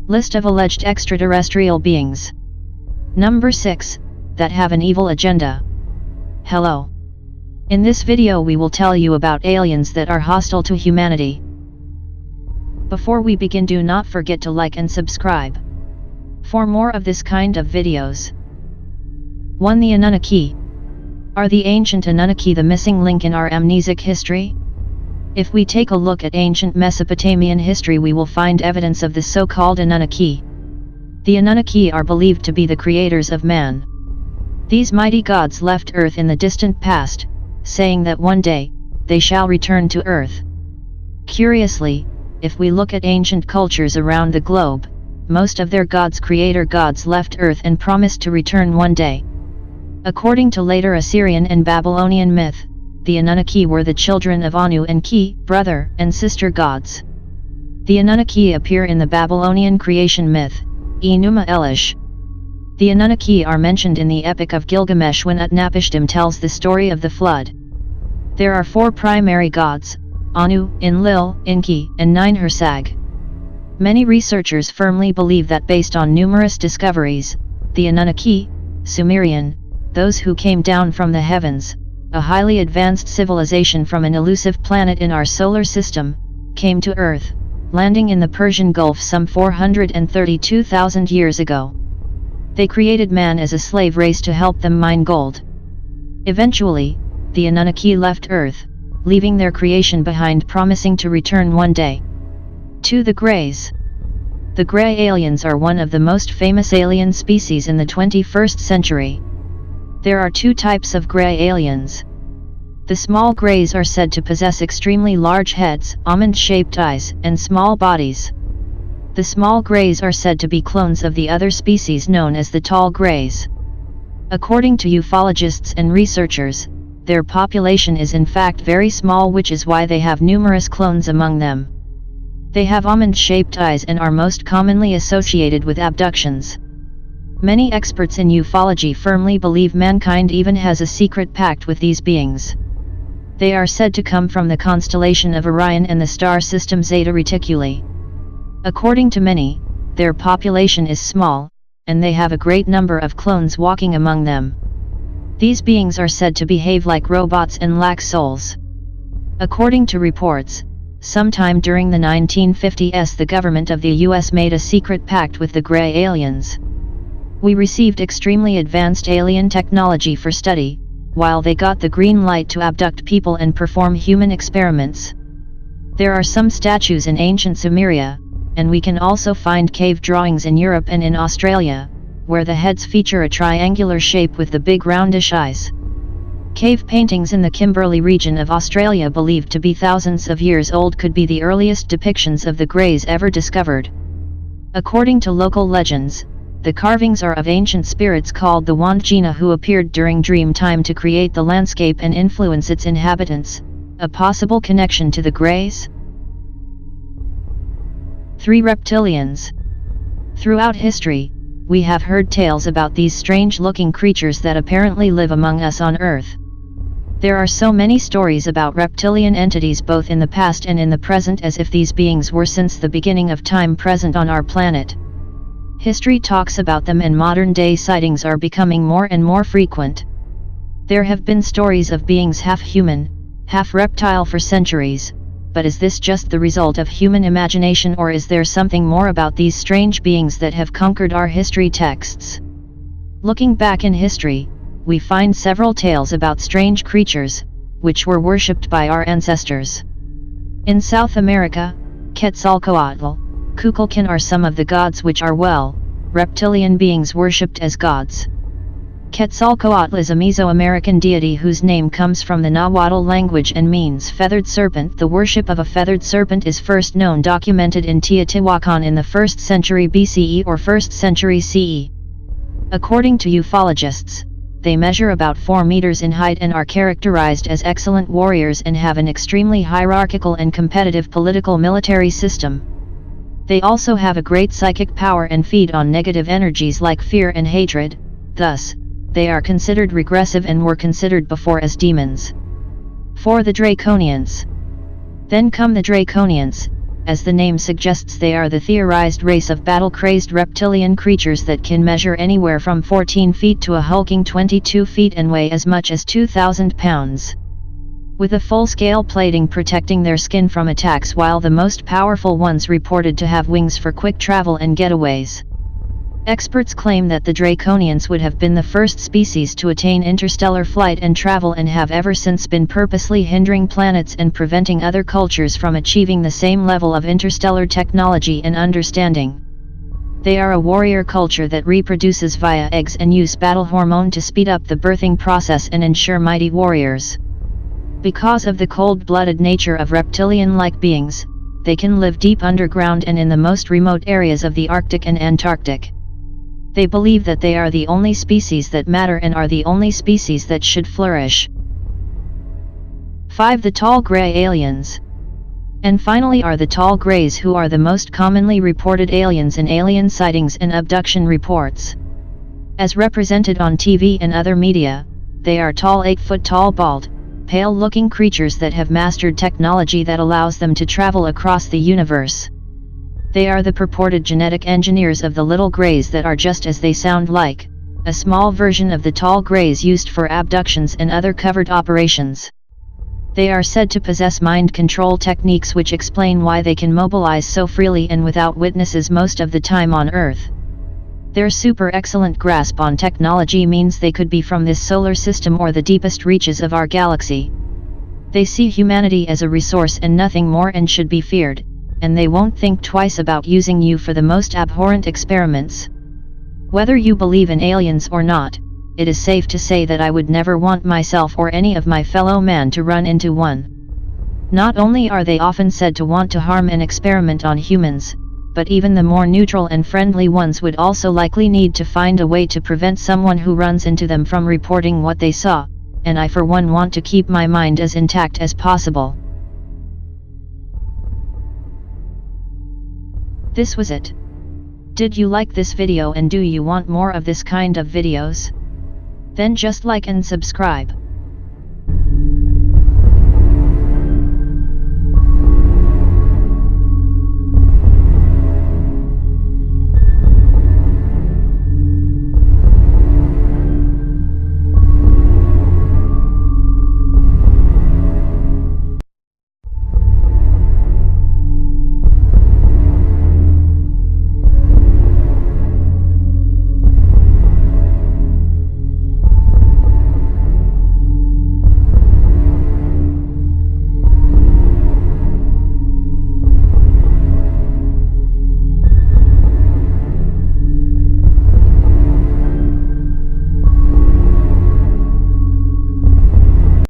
List of alleged extraterrestrial beings. Number 6, that have an evil agenda. Hello. In this video we will tell you about aliens that are hostile to humanity. Before we begin, do not forget to like and subscribe for more of this kind of videos. 1. The Anunnaki. Are the ancient Anunnaki the missing link in our amnesic history? If we take a look at ancient Mesopotamian history, we will find evidence of the so-called Anunnaki. The Anunnaki are believed to be the creators of man. These mighty gods left Earth in the distant past, saying that one day, they shall return to Earth. Curiously, if we look at ancient cultures around the globe, most of their creator gods left Earth and promised to return one day. According to later Assyrian and Babylonian myth, the Anunnaki were the children of Anu and Ki, brother and sister gods. The Anunnaki appear in the Babylonian creation myth, Enuma Elish. The Anunnaki are mentioned in the Epic of Gilgamesh when Utnapishtim tells the story of the flood. There are 4 primary gods, Anu, Enlil, Enki, and Ninhursag. Many researchers firmly believe that based on numerous discoveries, the Anunnaki, Sumerian, those who came down from the heavens, a highly advanced civilization from an elusive planet in our solar system, came to Earth, landing in the Persian Gulf some 432,000 years ago. They created man as a slave race to help them mine gold. Eventually, the Anunnaki left Earth, leaving their creation behind, promising to return one day. 2. The Greys. The Grey aliens are one of the most famous alien species in the 21st century. There are 2 types of Grey aliens. The small Greys are said to possess extremely large heads, almond-shaped eyes, and small bodies. The small Greys are said to be clones of the other species known as the tall Greys. According to ufologists and researchers, their population is in fact very small, which is why they have numerous clones among them. They have almond-shaped eyes and are most commonly associated with abductions. Many experts in ufology firmly believe mankind even has a secret pact with these beings. They are said to come from the constellation of Orion and the star system Zeta Reticuli. According to many, their population is small, and they have a great number of clones walking among them. These beings are said to behave like robots and lack souls. According to reports, sometime during the 1950s the government of the US made a secret pact with the Grey aliens. We received extremely advanced alien technology for study, while they got the green light to abduct people and perform human experiments. There are some statues in ancient Sumeria, and we can also find cave drawings in Europe and in Australia, where the heads feature a triangular shape with the big roundish eyes. Cave paintings in the Kimberley region of Australia, believed to be thousands of years old, could be the earliest depictions of the Greys ever discovered. According to local legends, the carvings are of ancient spirits called the Wandjina, who appeared during dream time to create the landscape and influence its inhabitants. A possible connection to the Greys? 3. Reptilians. Throughout history, we have heard tales about these strange-looking creatures that apparently live among us on Earth. There are so many stories about reptilian entities both in the past and in the present, as if these beings were since the beginning of time present on our planet. History talks about them, and modern-day sightings are becoming more and more frequent. There have been stories of beings half human, half reptile for centuries, but is this just the result of human imagination, or is there something more about these strange beings that have conquered our history texts? Looking back in history, we find several tales about strange creatures, which were worshipped by our ancestors. In South America, Quetzalcoatl, Kukulkan are some of the gods which are reptilian beings worshipped as gods. Quetzalcoatl is a Mesoamerican deity whose name comes from the Nahuatl language and means feathered serpent. The worship of a feathered serpent is first known documented in Teotihuacan in the 1st century BCE or 1st century CE. According to ufologists, they measure about 4 meters in height and are characterized as excellent warriors and have an extremely hierarchical and competitive political military system. They also have a great psychic power and feed on negative energies like fear and hatred, thus, they are considered regressive and were considered before as demons. 4. The Draconians. Then come the Draconians, as the name suggests. They are the theorized race of battle-crazed reptilian creatures that can measure anywhere from 14 feet to a hulking 22 feet and weigh as much as 2,000 pounds. With a full-scale plating protecting their skin from attacks, while the most powerful ones reported to have wings for quick travel and getaways. Experts claim that the Draconians would have been the first species to attain interstellar flight and travel, and have ever since been purposely hindering planets and preventing other cultures from achieving the same level of interstellar technology and understanding. They are a warrior culture that reproduces via eggs and use battle hormone to speed up the birthing process and ensure mighty warriors. Because of the cold-blooded nature of reptilian-like beings, they can live deep underground and in the most remote areas of the Arctic and Antarctic. They believe that they are the only species that matter and are the only species that should flourish. 5. The tall gray aliens. And finally are the tall grays, who are the most commonly reported aliens in alien sightings and abduction reports. As represented on TV and other media, they are tall, 8-foot tall, bald, pale-looking creatures that have mastered technology that allows them to travel across the universe. They are the purported genetic engineers of the little greys that are just as they sound like, a small version of the tall greys used for abductions and other covert operations. They are said to possess mind control techniques which explain why they can mobilize so freely and without witnesses most of the time on Earth. Their super excellent grasp on technology means they could be from this solar system or the deepest reaches of our galaxy. They see humanity as a resource and nothing more, and should be feared, and they won't think twice about using you for the most abhorrent experiments. Whether you believe in aliens or not, it is safe to say that I would never want myself or any of my fellow man to run into one. Not only are they often said to want to harm and experiment on humans, but even the more neutral and friendly ones would also likely need to find a way to prevent someone who runs into them from reporting what they saw, and I for one want to keep my mind as intact as possible. This was it. Did you like this video and do you want more of this kind of videos? Then just like and subscribe.